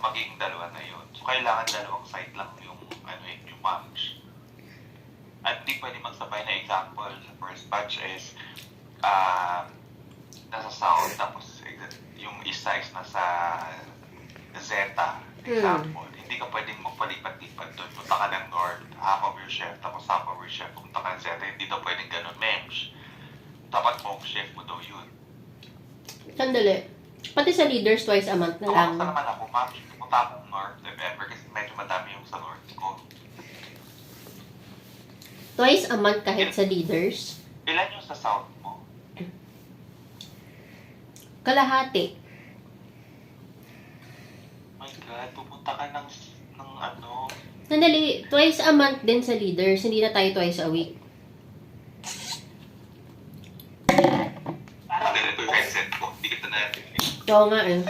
magiging dalawa na yun. So, kailangan dalawang side lang yung, yung punch. At di pwede magsabay na example. Sa first batch is, nasa south, tapos yung isa is nasa zeta, example. Hindi ka pwedeng magpalipat-lipat doon. Punta ka ng north, half of your shift, tapos half of your shift. Punta ka ng zeta, hindi daw pwedeng ganun, mems. Dapat home shift mo daw yun. Sandali. Pati sa leaders, twice a month na lang. Basta naman ako, ma'am, pumunta akong north if ever kasi medyo madami yung sa north ko. Twice a month kahit sa leaders? Ilan yung sa south mo? Kalahati. My God, pupunta ka ng ano? Sandali, twice a month din sa leaders. Hindi na tayo twice a week. Parang ganito yung headset ko. Hindi kita natin. Oo nga eh.